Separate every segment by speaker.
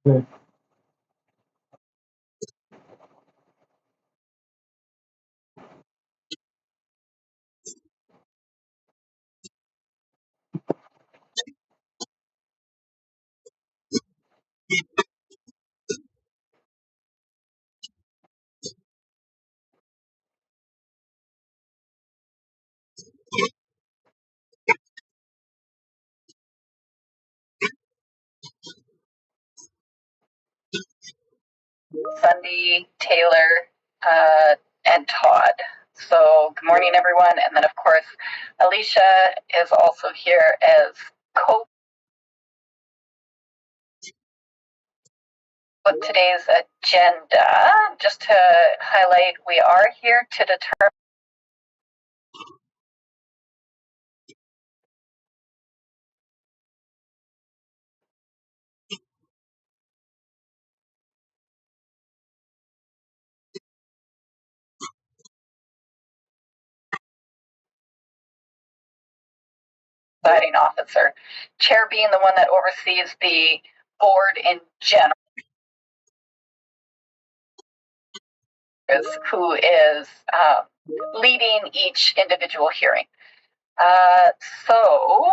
Speaker 1: Good.
Speaker 2: Sunday, Taylor, and Todd. So good morning, everyone. And then, of course, Alicia is also here as co with today's agenda. Just to highlight, we are here to determine presiding officer, chair being the one that oversees the board in general, who is leading each individual hearing. So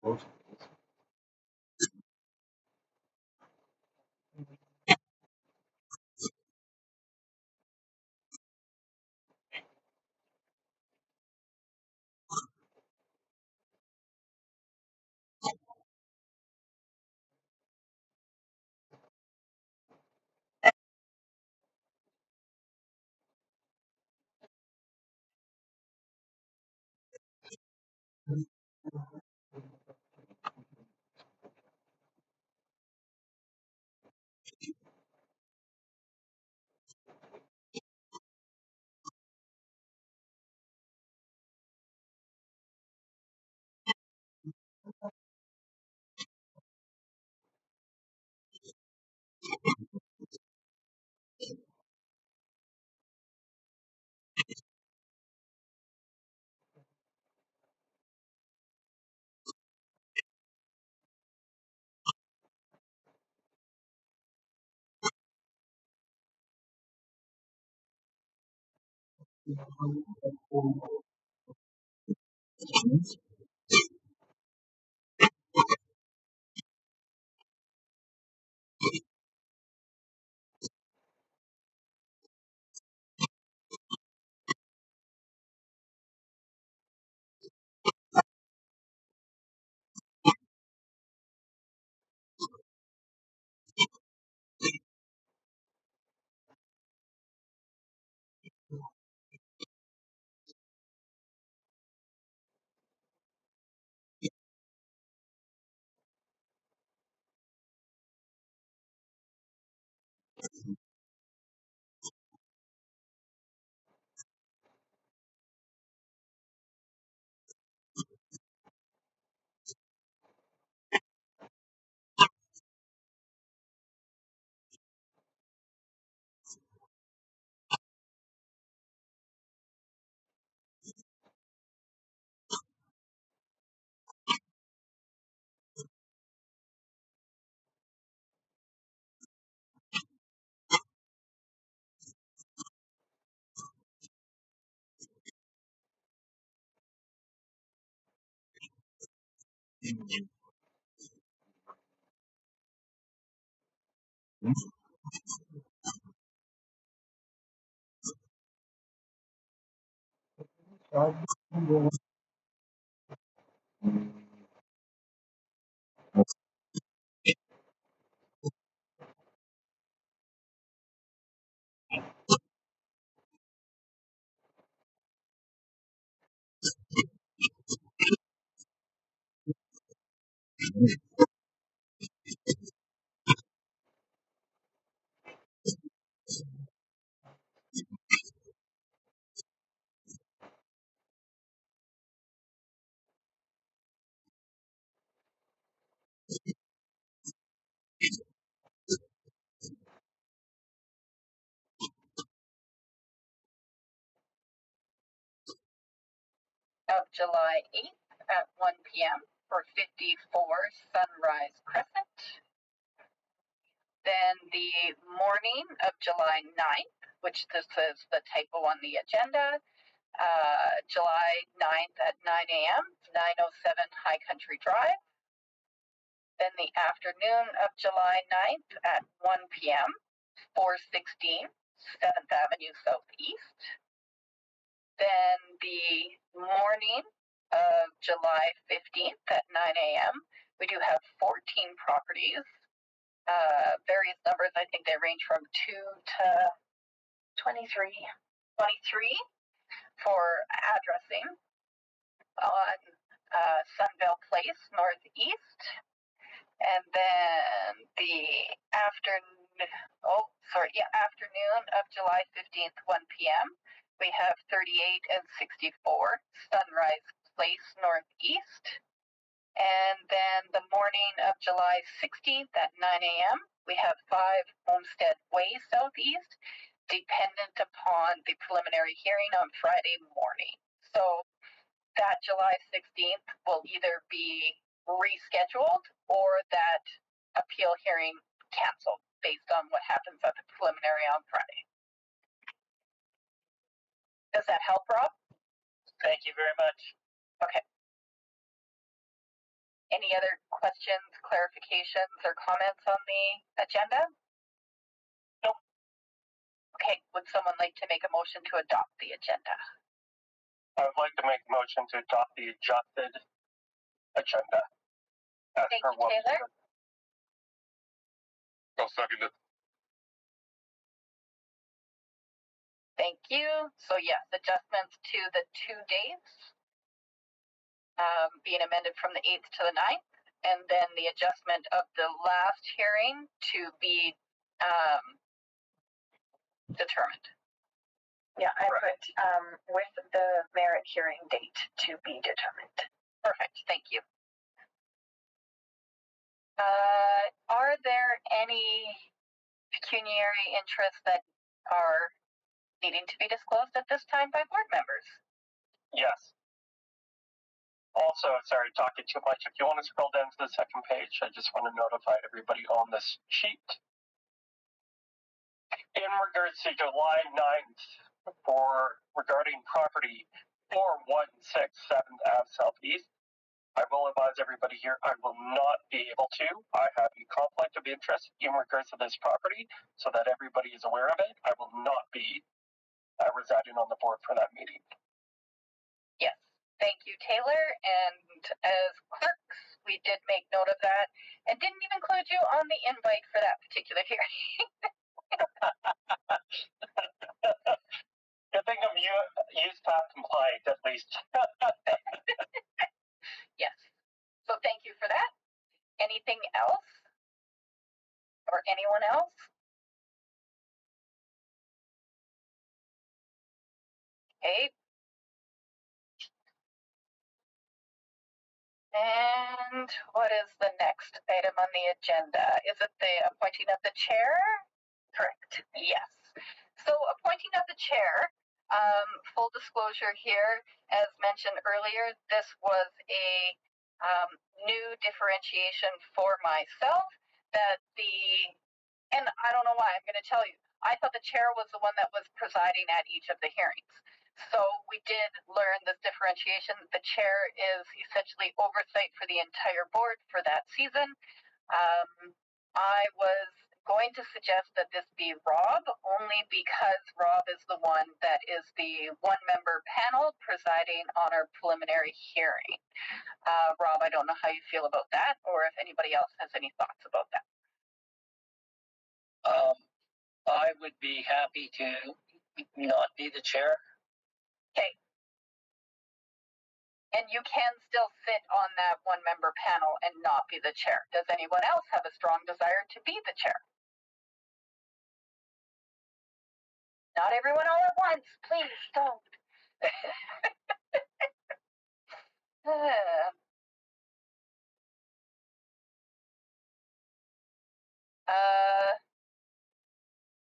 Speaker 2: Of July 8th at 1 p.m. for 54 Sunrise Crescent. Then the morning of July 9th, which this is the typo on the agenda, July 9th at 9 a.m., 907 High Country Drive. Then the afternoon of July 9th at 1 p.m., 416 7th Avenue Southeast. Then the morning of July 15th at 9 a.m., we do have 14 properties, various numbers. I think they range from 2 to 23 for addressing on Sunvale Place Northeast. And then the afternoon of July 15th, 1 p.m., we have 38 and 64 Sunrise Place Northeast. And then the morning of July 16th at 9 a.m., we have 5 Homestead Way Southeast, dependent upon the preliminary hearing on Friday morning. So that July 16th will either be rescheduled or that appeal hearing canceled based on what happens at the preliminary on Friday. Does that help, Rob?
Speaker 1: Thank you very much.
Speaker 2: Okay. Any other questions, clarifications, or comments on the agenda?
Speaker 1: Nope.
Speaker 2: Okay, would someone like to make a motion to adopt the agenda?
Speaker 1: I would like to make a motion to adopt the adjusted agenda.
Speaker 2: Thank you, Taylor.
Speaker 1: I'll second it.
Speaker 2: Thank you. So yes, adjustments to the 2 dates being amended from the 8th to the 9th, and then the adjustment of the last hearing to be determined.
Speaker 3: Yeah, I put with the merit hearing date to be determined.
Speaker 2: Perfect. Thank you. Are there any pecuniary interests that are needing to be disclosed at this time by board members?
Speaker 1: Yes. Also, sorry, talking too much. If you want to scroll down to the second page, I just want to notify everybody on this sheet. In regards to July 9th, regarding property 4167 Ave Southeast, I will advise everybody here, I will not be able to. I have a conflict of interest in regards to this property, so that everybody is aware of it. I will not be residing on the board for that meeting.
Speaker 2: Yes. Thank you, Taylor. And as clerks, we did make note of that and didn't even include you on the invite for that particular hearing.
Speaker 1: Good thing I'm use path compliant at least.
Speaker 2: Yes. So thank you for that. Anything else? Or anyone else? Okay. And what is the next item on the agenda? Is it the appointing of the chair? Correct. Yes. So appointing of the chair, full disclosure here, as mentioned earlier, this was a new differentiation for myself and I don't know why, I'm going to tell you, I thought the chair was the one that was presiding at each of the hearings. So we did learn this differentiation. The chair is essentially oversight for the entire board for that season. I was going to suggest that this be Rob, only because Rob is the one that is the one-member panel presiding on our preliminary hearing. Rob, I don't know how you feel about that, or if anybody else has any thoughts about that.
Speaker 4: I would be happy to not be the chair.
Speaker 2: Okay. And you can still sit on that one-member panel and not be the chair. Does anyone else have a strong desire to be the chair? Not everyone all at once, please don't.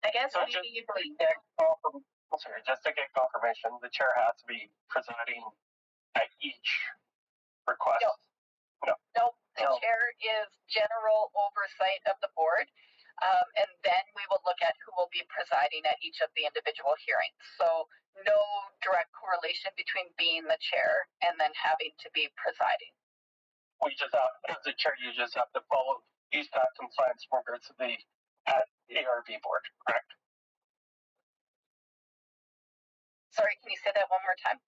Speaker 3: I guess
Speaker 1: So just to get confirmation, the chair has to be presiding at each request.
Speaker 2: No, the chair is general oversight of the board, and then we will look at who will be presiding at each of the individual hearings. So no direct correlation between being the chair and then having to be presiding.
Speaker 1: We just have, as the chair, you just have to follow use path compliance in regards to the ARB board, correct?
Speaker 2: Sorry, can you say that one more time?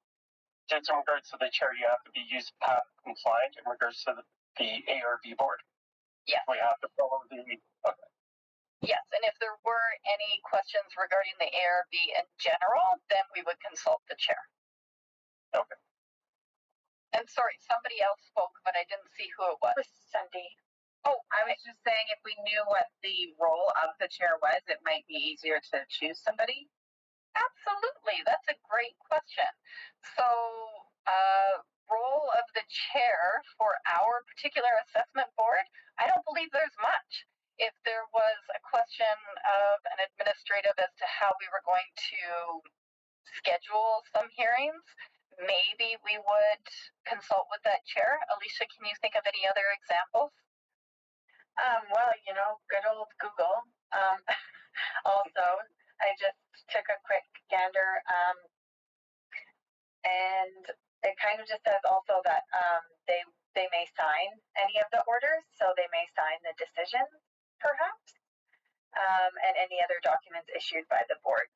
Speaker 1: Just in regards to the chair, you have to be use path compliant in regards to the ARB board.
Speaker 2: Yes.
Speaker 1: We have to follow the. Okay.
Speaker 2: Yes, and if there were any questions regarding the ARB in general, then we would consult the chair.
Speaker 1: Okay.
Speaker 2: And sorry, somebody else spoke, but I didn't see who it was.
Speaker 3: Cindy.
Speaker 5: Oh, I was just saying if we knew what the role of the chair was, it might be easier to choose somebody.
Speaker 2: Absolutely. That's a great question. So, role of the chair for our particular assessment board, I don't believe there's much. If there was a question of an administrative as to how we were going to schedule some hearings, maybe we would consult with that chair. Alicia, can you think of any other examples?
Speaker 3: Well, good old Google. Also, I just took a quick gander, and it kind of just says also that they they may sign any of the orders, so they may sign the decision, perhaps, and any other documents issued by the boards.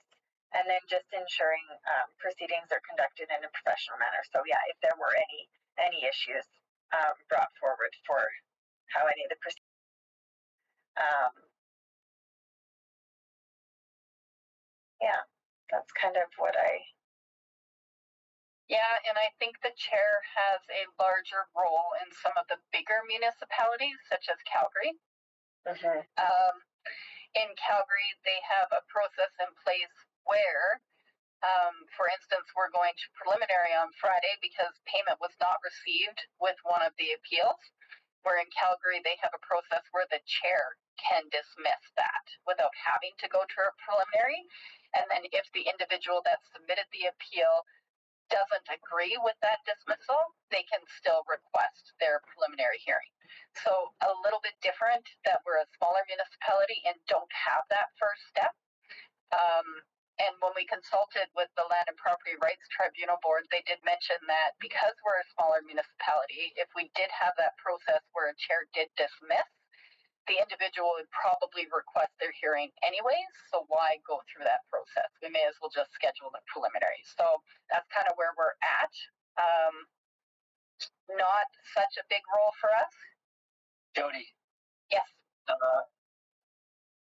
Speaker 3: And then just ensuring proceedings are conducted in a professional manner. So yeah, if there were any issues brought forward for how any of the proceedings. Yeah, that's kind of what I.
Speaker 2: Yeah, and I think the chair has a larger role in some of the bigger municipalities, such as Calgary.
Speaker 3: Mm-hmm.
Speaker 2: In Calgary, they have a process in place where, for instance, we're going to preliminary on Friday because payment was not received with one of the appeals. Where in Calgary, they have a process where the chair can dismiss that without having to go to a preliminary. And then if the individual that submitted the appeal doesn't agree with that dismissal, they can still request their preliminary hearing. So a little bit different that we're a smaller municipality and don't have that first step. And when we consulted with the Land and Property Rights Tribunal Board, they did mention that because we're a smaller municipality, if we did have that process where a chair did dismiss, the individual would probably request their hearing anyways, so why go through that process? We may as well just schedule the preliminary. So that's kind of where we're at. Not such a big role for us.
Speaker 4: Jody.
Speaker 2: Yes.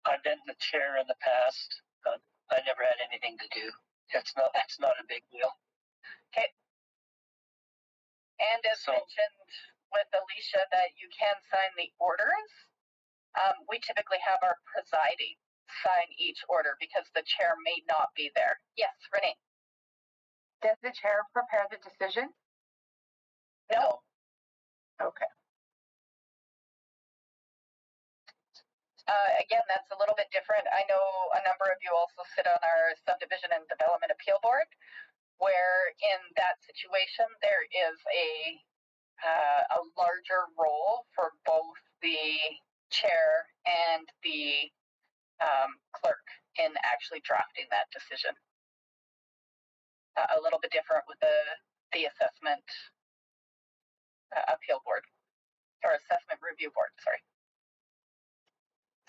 Speaker 4: I've been the chair in the past. I never had anything to do. It's not a big deal.
Speaker 2: Okay. And as mentioned with Alicia, that you can sign the orders. We typically have our presiding sign each order because the chair may not be there. Yes, Renee.
Speaker 5: Does the chair prepare the decision?
Speaker 2: No.
Speaker 5: Okay.
Speaker 2: Again, that's a little bit different. I know a number of you also sit on our Subdivision and Development Appeal Board, where in that situation there is a larger role for both the chair and the clerk in actually drafting that decision. A little bit different with the assessment appeal board, or assessment review board, sorry.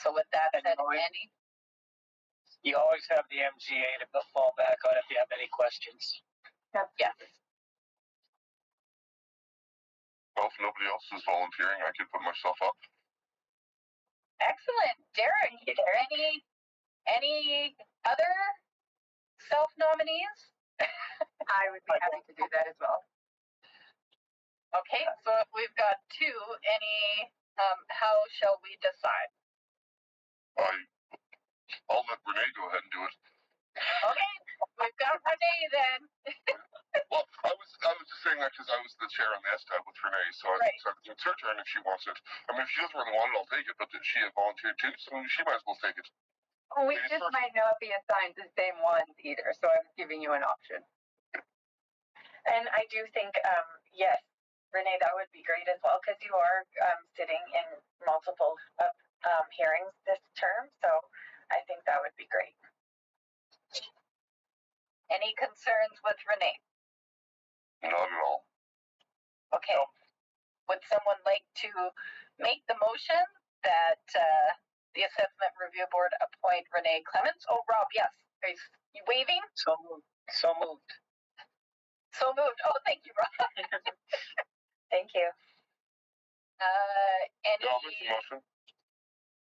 Speaker 2: So with that said, Andy?
Speaker 4: You always have the MGA to fall back on if you have any questions.
Speaker 2: Yes.
Speaker 6: Well, if nobody else is volunteering, I can put myself up.
Speaker 2: Excellent. Derek, is there any other self-nominees?
Speaker 5: I would be happy to do that as well.
Speaker 2: Okay, so if we've got two, how shall we decide?
Speaker 6: I'll let Renee go ahead and do it.
Speaker 2: Okay, we've got Renee then.
Speaker 6: Well, I was just saying that because I was the chair on the STAB with Renee, so it's her turn if she wants it. I mean, if she doesn't really want it, I'll take it, but she had volunteered too, so she might as well take it.
Speaker 5: We just might not be assigned the same ones either, so I'm giving you an option.
Speaker 3: And I do think, yes, Renee, that would be great as well, because you are sitting in multiple hearings this term, so I think that would be great.
Speaker 2: Any concerns with Renee?
Speaker 6: Not at all.
Speaker 2: Okay. Would someone like to make the motion that the Assessment Review Board appoint Renee Clements? Oh, Rob, yes. Are you waving?
Speaker 4: So moved. So moved.
Speaker 2: So moved. Oh, thank you, Rob.
Speaker 3: Thank you.
Speaker 6: I'll make the motion.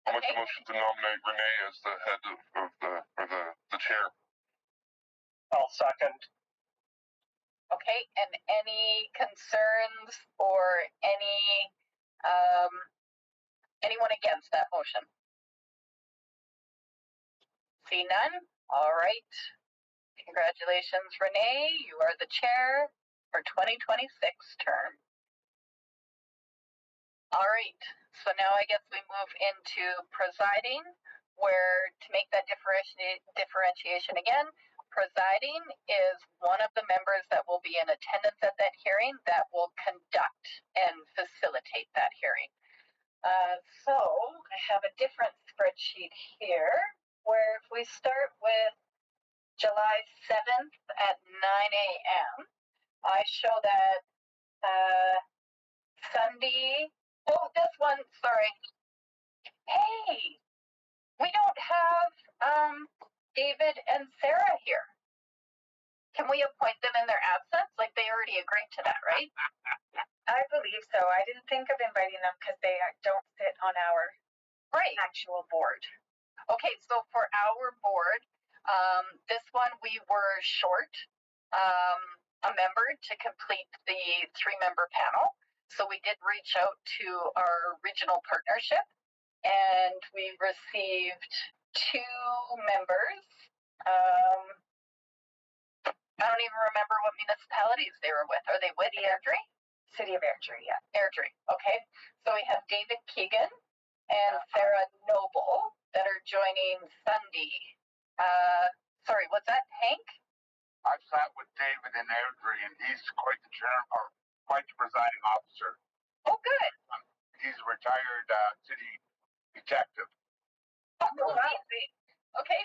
Speaker 6: I'll make the motion to nominate Renee as the head of the chair.
Speaker 1: I'll second.
Speaker 2: Okay, and any concerns or anyone against that motion? See none? All right. Congratulations, Renee. You are the chair for 2026 term. All right. So now I guess we move into presiding, where to make that differentiation again, presiding is one of the members that will be in attendance at that hearing that will conduct and facilitate that hearing. So I have a different spreadsheet here where if we start with July 7th at 9 a.m., I show that Sunday Sandy. Oh, this one, sorry. Hey, we don't have David and Sarah here. Can we appoint them in their absence? Like, they already agreed to that, right?
Speaker 3: I believe so. I didn't think of inviting them because they don't sit on our actual board.
Speaker 2: Okay, so for our board, this one we were short a member to complete the 3-member panel. So we did reach out to our regional partnership, and we received 2 members. I don't even remember what municipalities they were with. Are they with Airdrie?
Speaker 3: City of Airdrie, yeah.
Speaker 2: Airdrie, okay. So we have David Keegan and Sarah Noble that are joining Sunday. Sorry, what's that, Hank?
Speaker 7: I've sat with David in Airdrie, and he's quite the quite the presiding officer.
Speaker 2: Oh, good.
Speaker 7: He's a retired city detective.
Speaker 2: Oh, amazing. Okay.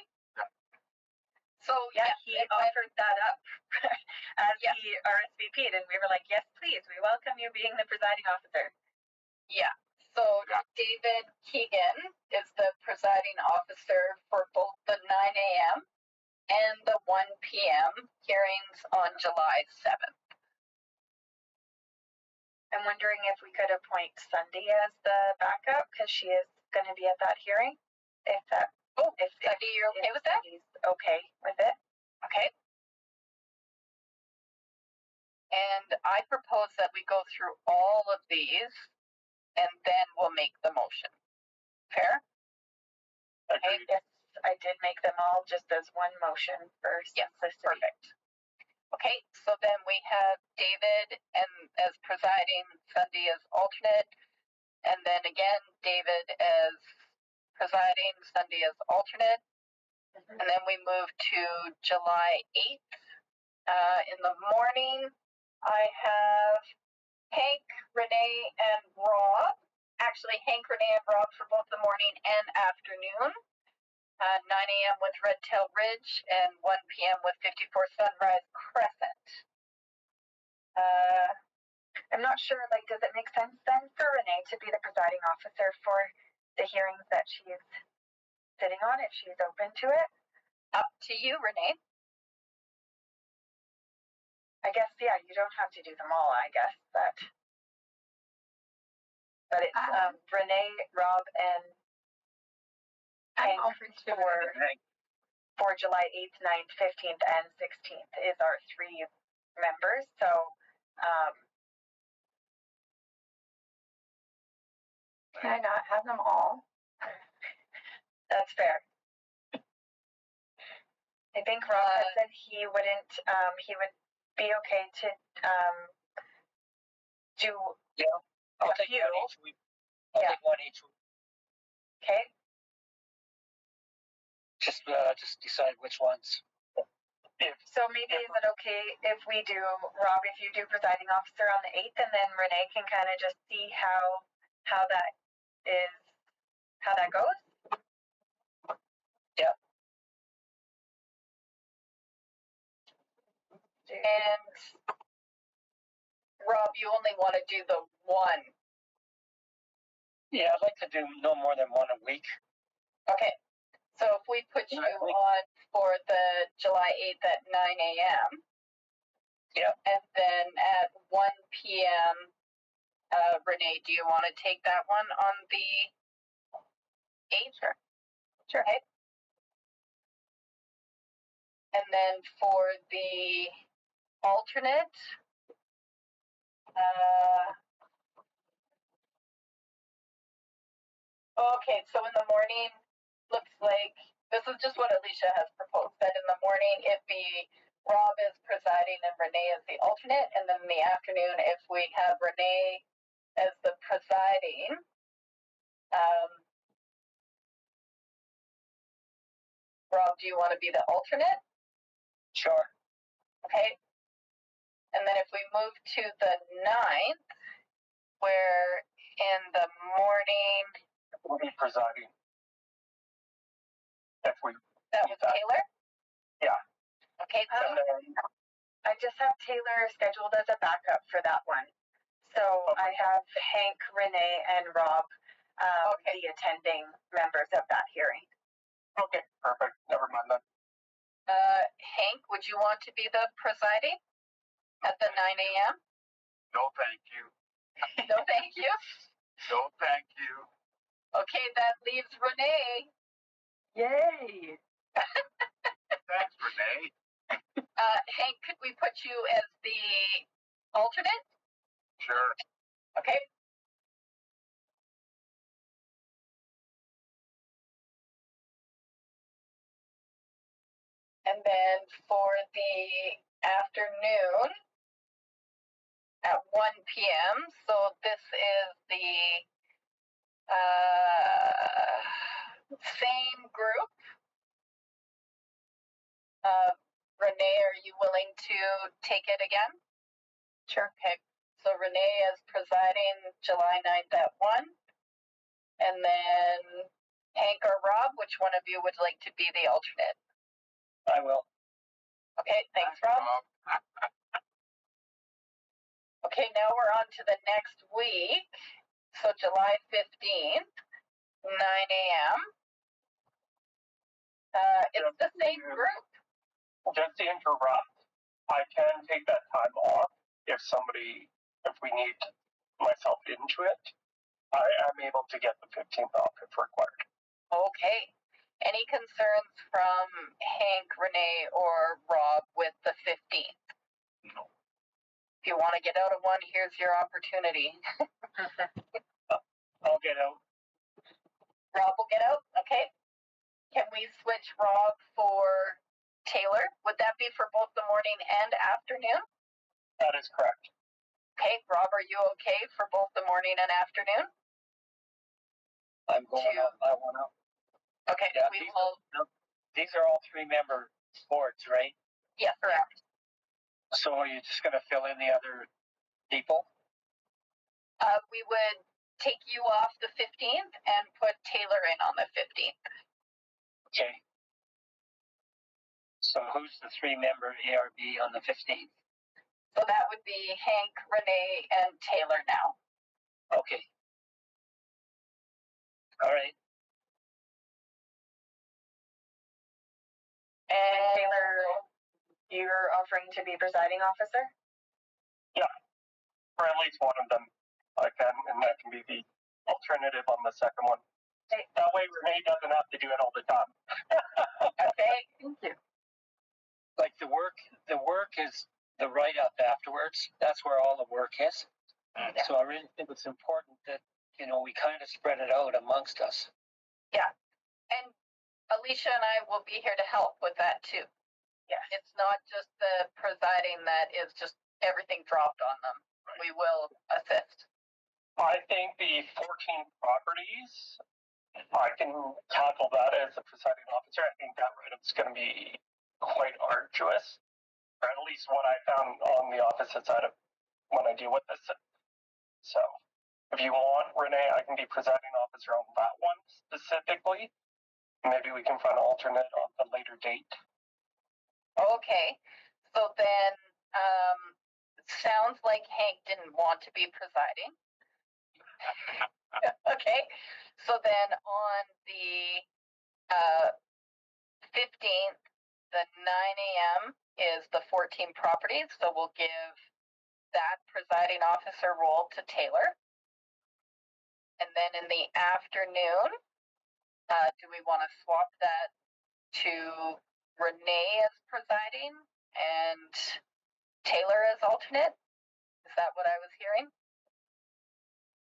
Speaker 2: So
Speaker 3: yeah, he offered that up as he RSVP'd, and we were like, yes, please, we welcome you being the presiding officer.
Speaker 2: Yeah. So David Keegan is the presiding officer for both the 9 a.m. and the 1 p.m. hearings on July 7th.
Speaker 3: I'm wondering if we could appoint Sunday as the backup because she is going to be at that hearing. If Sunday,
Speaker 2: you're okay with that?
Speaker 3: Sunday's okay with it.
Speaker 2: Okay. And I propose that we go through all of these and then we'll make the motion. Fair?
Speaker 3: Okay. Yes, I did make them all just as one motion for simplicity.
Speaker 2: Perfect. Okay, so then we have David as presiding, Sunday as alternate, and then again David as presiding, Sunday as alternate, and then we move to July 8th. In the morning, I have Hank, Renee, and Rob. Actually, Hank, Renee, and Rob for both the morning and afternoon. 9 a.m. with Red Tail Ridge and 1 p.m. with 54 Sunrise Crescent.
Speaker 3: I'm not sure, does it make sense then for Renee to be the presiding officer for the hearings that she's sitting on, if she's open to it?
Speaker 2: Up to you, Renee.
Speaker 3: I guess, yeah, you don't have to do them all, I guess, but it's Renee, Rob, and Hank for July 8th, 9th, 15th, and 16th is our 3 members. So,
Speaker 5: can I not have them all?
Speaker 3: That's fair. I think Rob had said he wouldn't, he would be okay to do
Speaker 4: I'll take
Speaker 3: few.
Speaker 4: one each week. I'll take one each week.
Speaker 3: Okay.
Speaker 4: Just decide which ones.
Speaker 3: So maybe is it okay if we do, Rob, if you do presiding officer on the 8th, and then Renee can kind of just see how that goes?
Speaker 4: Yeah.
Speaker 2: And Rob, you only want to do the 1.
Speaker 4: Yeah, I'd like to do no more than 1 a week.
Speaker 2: Okay. So if we put you on for the July 8th at 9 a.m.
Speaker 4: Yeah.
Speaker 2: And then at 1 p.m., Renee, do you want to take that one on the 8th?
Speaker 3: Sure.
Speaker 2: Okay. And then for the alternate, okay, so in the morning, looks like this is just what Alicia has proposed, that in the morning it be Rob is presiding and Renee is the alternate, and then in the afternoon if we have Renee as the presiding, Rob, do you want to be the alternate?
Speaker 4: Sure.
Speaker 2: Okay. And then if we move to the 9th, where in the morning
Speaker 1: We'll be presiding.
Speaker 2: That was Taylor?
Speaker 1: Yeah.
Speaker 2: Okay.
Speaker 3: I just have Taylor scheduled as a backup for that one. So I have Hank, Renee, and Rob, the attending members of that hearing.
Speaker 1: Okay, perfect. Never mind then.
Speaker 2: Hank, would you want to be the presiding at the 9 a.m.?
Speaker 7: No, thank you.
Speaker 2: No, thank you.
Speaker 7: No, thank you.
Speaker 2: Okay, that leaves Renee.
Speaker 3: Yay!
Speaker 7: Thanks, Renee.
Speaker 2: Hank, could we put you as the alternate?
Speaker 7: Sure.
Speaker 2: Okay. And then for the afternoon at 1 p.m., so this is the same group. Renee, are you willing to take it again? Sure. Okay. So Renee is presiding July 9th at 1. And then Hank or Rob, which one of you would like to be the alternate?
Speaker 4: I will.
Speaker 2: Okay, thanks, Rob. Okay, now we're on to the next week. So July 15th, 9 a.m. It's the same group.
Speaker 1: Just to interrupt, I can take that time off if we need myself into it. I am able to get the 15th off if required.
Speaker 2: Okay. Any concerns from Hank, Renee, or Rob with the 15th?
Speaker 7: No.
Speaker 2: If you want to get out of one, here's your opportunity.
Speaker 4: I'll get out.
Speaker 2: Rob will get out? Okay. Can we switch Rob for Taylor? Would that be for both the morning and afternoon?
Speaker 1: That is correct.
Speaker 2: Okay, Rob, are you okay for both the morning and afternoon?
Speaker 4: I'm going out. I want out.
Speaker 2: Okay,
Speaker 4: Yeah,
Speaker 2: we will.
Speaker 4: These are all 3-member boards, right?
Speaker 2: Yes, correct.
Speaker 4: So are you just going to fill in the other people?
Speaker 2: We would take you off the 15th and put Taylor in on the 15th.
Speaker 4: Okay. So who's the 3-member ARB on the 15th?
Speaker 2: So that would be Hank, Renee, and Taylor now.
Speaker 4: Okay. All right.
Speaker 3: And Taylor, you're offering to be presiding officer?
Speaker 1: Yeah, for at least one of them I can, and that can be the alternative on the second one.
Speaker 3: Okay.
Speaker 1: That way Renee doesn't have to do it all the time.
Speaker 2: Okay, thank you.
Speaker 4: Like the work is the write-up afterwards. That's where all the work is.
Speaker 2: Yeah.
Speaker 4: So I really think it's important that, we kind of spread it out amongst us.
Speaker 2: Yeah. And Alicia and I will be here to help with that too.
Speaker 3: Yes.
Speaker 2: It's not just the presiding that is just everything dropped on them. Right. We will assist.
Speaker 1: I think the 14 properties, I can tackle that as a presiding officer. I think that write-up's going to be quite arduous, or at least what I found on the opposite side of when I deal with this. So if you want, Renee, I can be presiding officer on that one specifically. Maybe we can find an alternate on a later date.
Speaker 2: Okay. So then, sounds like Hank didn't want to be presiding. Okay. So then on the 15th, the 9 a.m. is the 14 properties. So we'll give that presiding officer role to Taylor. And then in the afternoon, do we want to swap that to Renee as presiding and Taylor as alternate? Is that what I was hearing?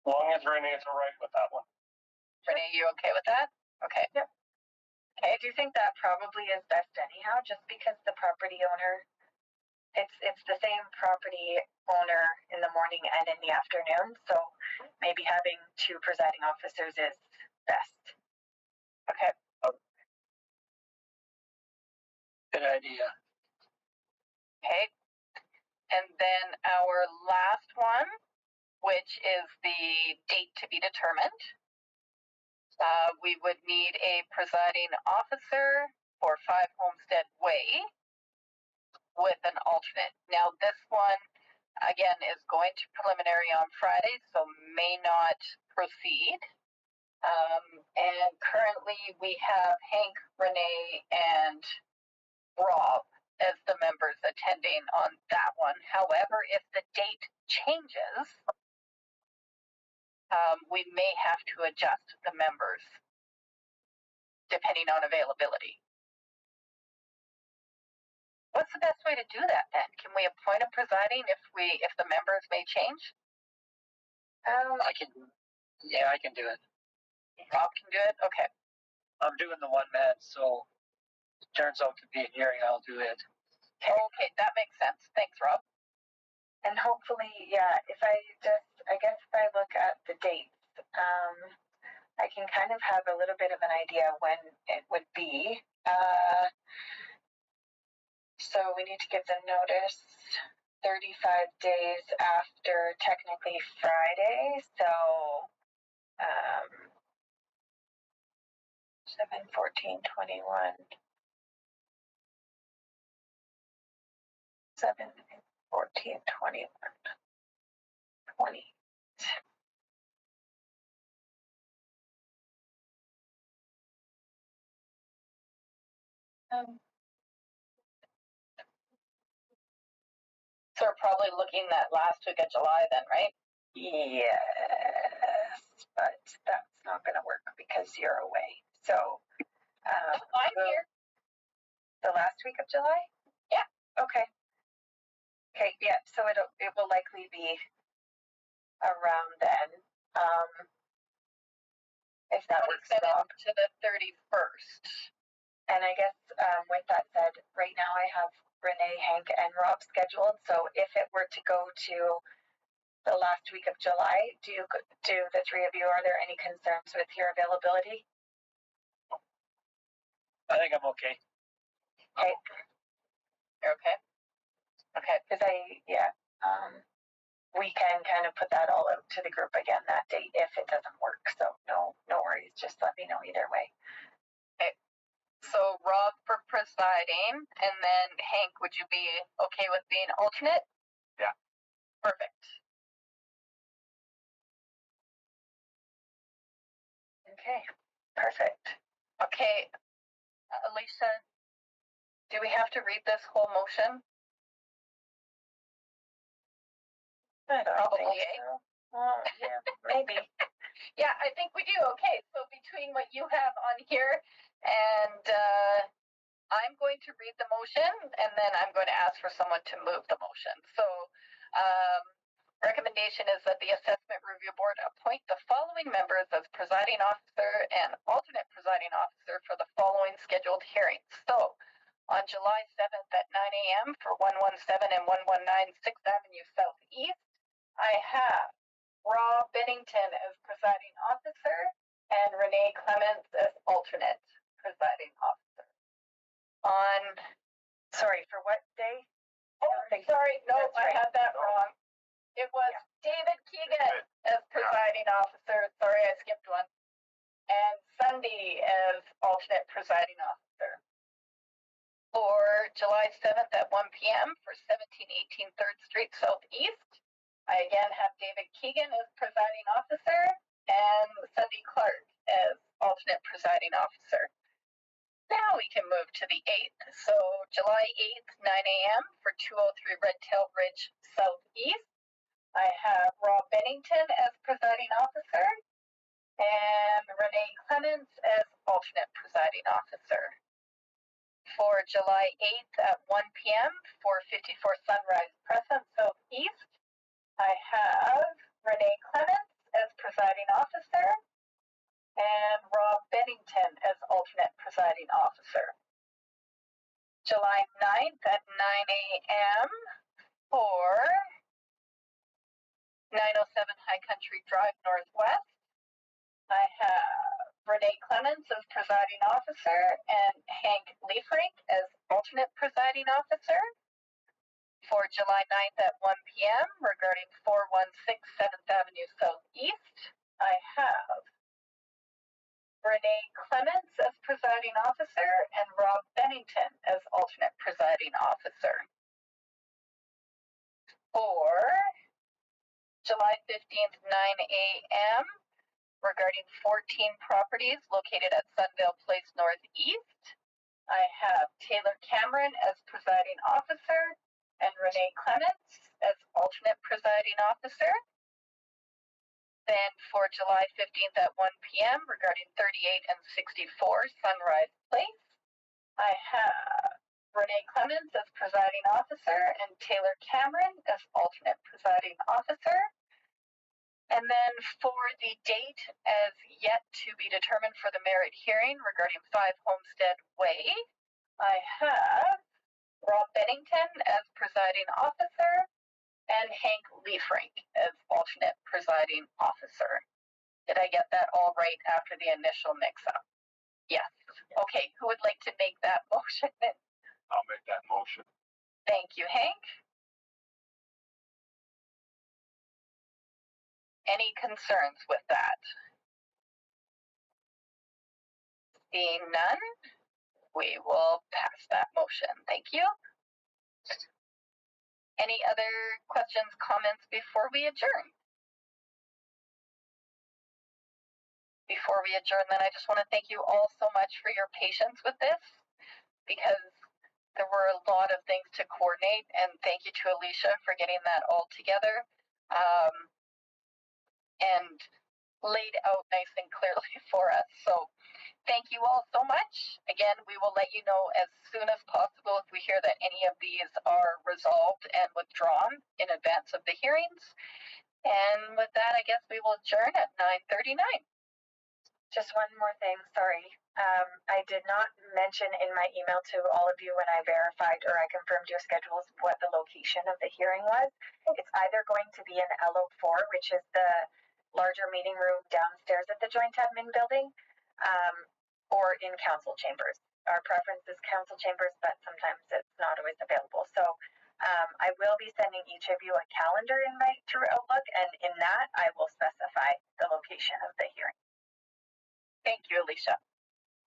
Speaker 1: As long as Renee's all right with that one.
Speaker 2: Renee, you okay with that? Okay.
Speaker 3: Yep. Okay. I do think that probably is best anyhow, just because the property owner, it's the same property owner in the morning and in the afternoon. So maybe having 2 presiding officers is best.
Speaker 2: Okay.
Speaker 4: Good idea.
Speaker 2: Okay. And then our last one, which is the date to be determined. We would need a presiding officer for 5 Homestead Way with an alternate. Now, this one, again, is going to preliminary on Friday, so may not proceed. And currently we have Hank, Renee, and Rob as the members attending on that one. However, if the date changes, we may have to adjust the members depending on availability. What's the best way to do that then? Can we appoint a presiding if the members may change?
Speaker 4: I can do it.
Speaker 2: Rob can do it? Okay.
Speaker 4: I'm doing the one man, so if it turns out to be a hearing, I'll do it.
Speaker 2: Okay, that makes sense. Thanks, Rob.
Speaker 3: And hopefully, yeah, if I look at the dates, I can kind of have a little bit of an idea when it would be. So we need to give the notice 35 days after technically Friday. So 7, 14, 21. 7, 14, 21, 20.
Speaker 2: So we're probably looking at last week of July then, right?
Speaker 3: Yes, but that's not going to work because you're away. So
Speaker 2: I'm here.
Speaker 3: The last week of July?
Speaker 2: Yeah.
Speaker 3: Okay. Okay, yeah, so it will likely be around then. If that works out.
Speaker 2: To the 31st.
Speaker 3: And I guess with that said, right now I have Renee, Hank, and Rob scheduled. So if it were to go to the last week of July, do the three of you, are there any concerns with your availability?
Speaker 4: I think I'm okay.
Speaker 3: Okay.
Speaker 2: You're okay? Okay.
Speaker 3: Because we can kind of put that all out to the group again that date if it doesn't work. So no worries. Just let me know either way.
Speaker 2: Okay. So Rob for presiding, and then Hank, would you be okay with being alternate?
Speaker 7: Yeah.
Speaker 2: Perfect.
Speaker 3: Okay. Perfect.
Speaker 2: Okay. Alicia, do we have to read this whole motion?
Speaker 3: I don't
Speaker 2: Probably,
Speaker 3: think so. Yeah, maybe.
Speaker 2: Yeah, I think we do. Okay, so between what you have on here and I'm going to read the motion, and then I'm going to ask for someone to move the motion. So recommendation is that the Assessment Review Board appoint the following members as presiding officer and alternate presiding officer for the following scheduled hearings. So on July 7th at 9 a.m. for 117 and 119 6th Avenue Southeast, I have Rob Bennington as presiding officer and Renee Clements as alternate presiding officer.
Speaker 3: Sorry, for what day?
Speaker 2: Sorry, no, I had that wrong. It was David Keegan as presiding officer. Sorry, I skipped one. And Sunday as alternate presiding officer. For July 7th at 1 p.m. for 1718 3rd Street Southeast, I again have David Keegan as presiding officer and Cindy Clark as alternate presiding officer. Now we can move to the 8th. So July 8th, 9 a.m. for 203 Redtail Ridge Southeast, I have Rob Bennington as presiding officer and Renee Clements as alternate presiding officer. For July 8th at 1 p.m. for 54 Sunrise Crescent Southeast, I have Renee Clements as presiding officer and Rob Bennington as alternate presiding officer. July 9th at 9 a.m. for 907 High Country Drive Northwest, I have Renee Clements as presiding officer and Hank Leifrink as alternate presiding officer. For July 9th at 1 p.m. regarding 416 7th Avenue Southeast, I have Renee Clements as presiding officer and Rob Bennington as alternate presiding officer. For July 15th, 9 a.m., regarding 14 properties located at Sunvale Place Northeast. I have Taylor Cameron as presiding officer and Renee Clements as alternate presiding officer. Then for July 15th at 1 p.m. regarding 38 and 64 Sunrise Place, I have Renee Clements as presiding officer and Taylor Cameron as alternate presiding officer. And then for the date as yet to be determined for the merit hearing regarding 5 Homestead Way, I have Rob Bennington as presiding officer and Hank Leafrink as alternate presiding officer. Did I get that all right after the initial mix-up? Yes. Okay, who would like to make that motion?
Speaker 7: I'll make that motion.
Speaker 2: Thank you, Hank. Any concerns with that? Seeing none, we will pass that motion. Thank you. Any other questions, comments before we adjourn? Before we adjourn, then I just want to thank you all so much for your patience with this, because there were a lot of things to coordinate, and thank you to Alicia for getting that all together and laid out nice and clearly for us. So thank you all so much. Again, we will let you know as soon as possible if we hear that any of these are resolved and withdrawn in advance of the hearings. And with that, I guess we will adjourn at 9:39.
Speaker 3: Just one more thing, sorry. I did not mention in my email to all of you when I verified or I confirmed your schedules what the location of the hearing was. It's either going to be in LO4, which is the larger meeting room downstairs at the joint admin building, or in council chambers. Our preference is council chambers, but sometimes it's not always available. So I will be sending each of you a calendar invite through Outlook, and in that I will specify the location of the hearing.
Speaker 2: Thank you, Alicia.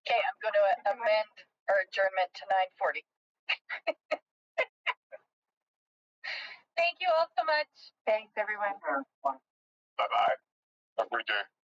Speaker 2: Okay, I'm going to amend our adjournment to 9:40. Thank you all so much.
Speaker 5: Thanks, everyone.
Speaker 6: Bye-bye. Have a great day.